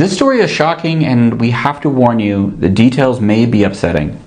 This story is shocking, and we have to warn you, the details may be upsetting.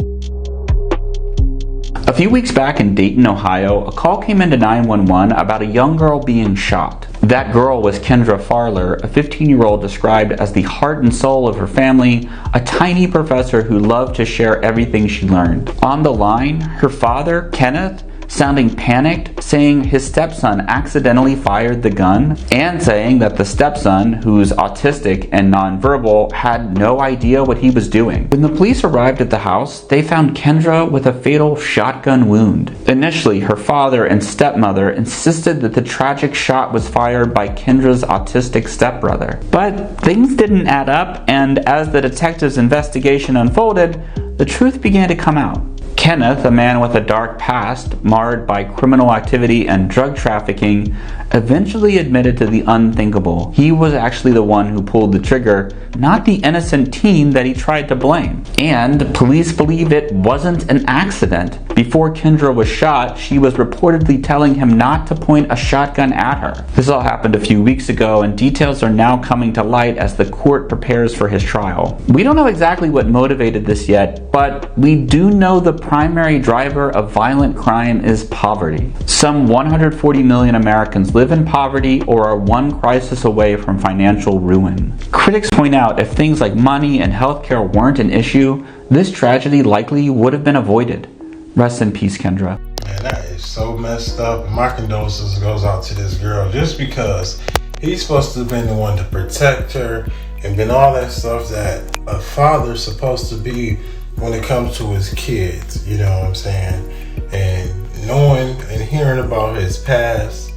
A few weeks back in Dayton, Ohio, a call came into 911 about a young girl being shot. That girl was Kendra Farler, a 15-year-old described as the heart and soul of her family, a tiny professor who loved to share everything she learned. On the line, her father, Kenneth, sounding panicked, saying his stepson accidentally fired the gun, and saying that the stepson, who's autistic and nonverbal, had no idea what he was doing. When the police arrived at the house, they found Kendra with a fatal shotgun wound. Initially, her father and stepmother insisted that the tragic shot was fired by Kendra's autistic stepbrother. But things didn't add up, and as the detectives' investigation unfolded, the truth began to come out. Kenneth, a man with a dark past, marred by criminal activity and drug trafficking, eventually admitted to the unthinkable. He was actually the one who pulled the trigger, not the innocent teen that he tried to blame. And police believe it wasn't an accident. Before Kendra was shot, she was reportedly telling him not to point a shotgun at her. This all happened a few weeks ago, and details are now coming to light as the court prepares for his trial. We don't know exactly what motivated this yet, but we do know the primary driver of violent crime is poverty. Some 140 million Americans live in poverty or are one crisis away from financial ruin. Critics point out if things like money and healthcare weren't an issue, this tragedy likely would have been avoided. Rest in peace, Kendra. Man, that is so messed up. My condolences goes out to this girl just because he's supposed to have been the one to protect her and been all that stuff that a father's supposed to be when it comes to his kids, you know what I'm saying? And knowing and hearing about his past,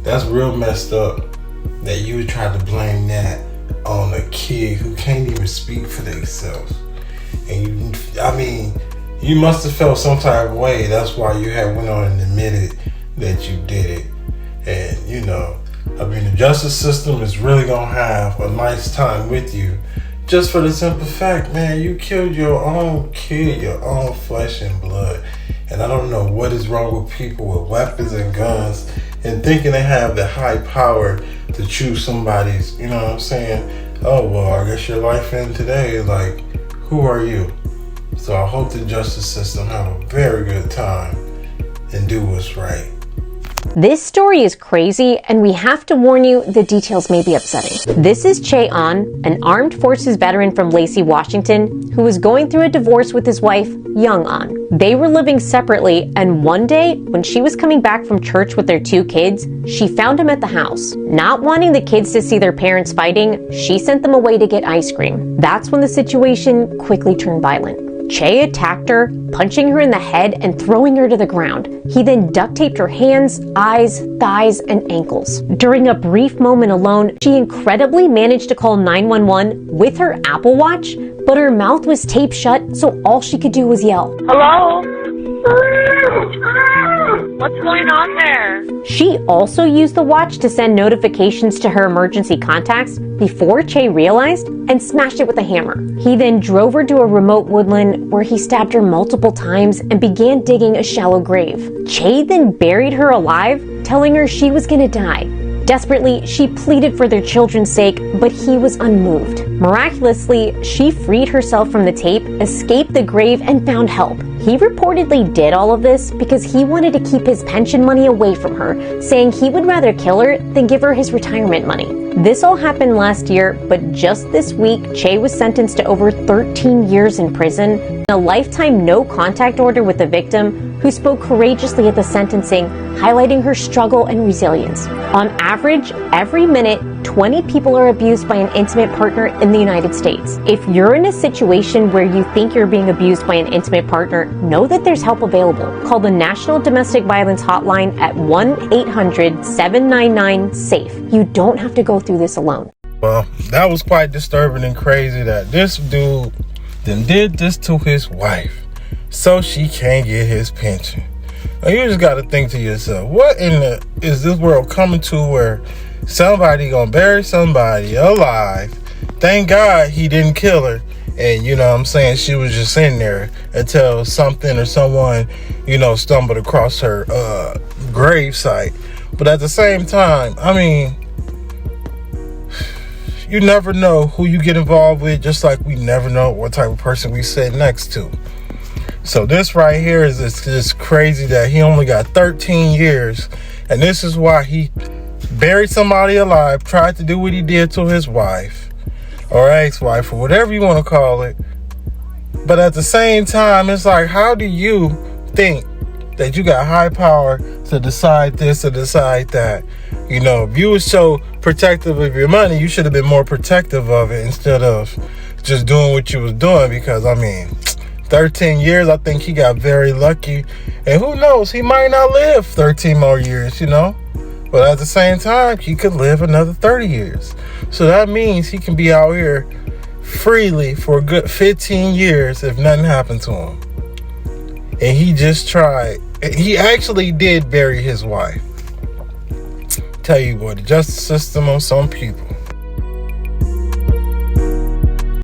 that's real messed up that you would try to blame that on a kid who can't even speak for themselves. And you must have felt some type of way. That's why you had went on and admitted that you did it. And the justice system is really gonna have a nice time with you. Just for the simple fact, man, you killed your own kid, your own flesh and blood. And I don't know what is wrong with people with weapons and guns and thinking they have the high power to choose somebody's, you know what I'm saying? Oh, well, I guess your life ends today. Like, who are you? So I hope the justice system have a very good time and do what's right. This story is crazy, and we have to warn you, the details may be upsetting. This is Che Ahn, an armed forces veteran from Lacey, Washington, who was going through a divorce with his wife, Young Ahn. They were living separately, and one day, when she was coming back from church with their 2 kids, she found him at the house. Not wanting the kids to see their parents fighting, she sent them away to get ice cream. That's when the situation quickly turned violent. Che attacked her, punching her in the head and throwing her to the ground. He then duct taped her hands, eyes, thighs, and ankles. During a brief moment alone, she incredibly managed to call 911 with her Apple Watch, but her mouth was taped shut, so all she could do was yell. Hello? What's going on there? She also used the watch to send notifications to her emergency contacts before Che realized and smashed it with a hammer. He then drove her to a remote woodland where he stabbed her multiple times and began digging a shallow grave. Che then buried her alive, telling her she was gonna die. Desperately, she pleaded for their children's sake, but he was unmoved. Miraculously, she freed herself from the tape, escaped the grave, and found help. He reportedly did all of this because he wanted to keep his pension money away from her, saying he would rather kill her than give her his retirement money. This all happened last year, but just this week, Che was sentenced to over 13 years in prison and a lifetime no-contact order with the victim, who spoke courageously at the sentencing, highlighting her struggle and resilience. On average, every minute, 20 people are abused by an intimate partner in the United States. If you're in a situation where you think you're being abused by an intimate partner, know that there's help available. Call the National Domestic Violence Hotline at 1-800-799-SAFE. You don't have to go through this alone. Well, that was quite disturbing and crazy that this dude then did this to his wife so she can't get his pension. Now, you just got to think to yourself, what in the is this world coming to where somebody gonna bury somebody alive? Thank God he didn't kill her. And you know what I'm saying, she was just in there until something or someone, stumbled across her grave site. But at the same time, you never know who you get involved with, just like we never know what type of person we sit next to. So this right here is just crazy that he only got 13 years. And this is why he buried somebody alive, tried to do what he did to his wife or ex-wife or whatever you want to call it. But at the same time, it's like, how do you think that you got high power to decide this or decide that? You know, if you were so protective of your money, you should have been more protective of it instead of just doing what you was doing. Because, I mean, 13 years, I think he got very lucky. And who knows, he might not live 13 more years, you know. But at the same time, he could live another 30 years. So that means he can be out here freely for a good 15 years if nothing happened to him. And he just tried. He actually did bury his wife. Tell you what, the justice system on some people.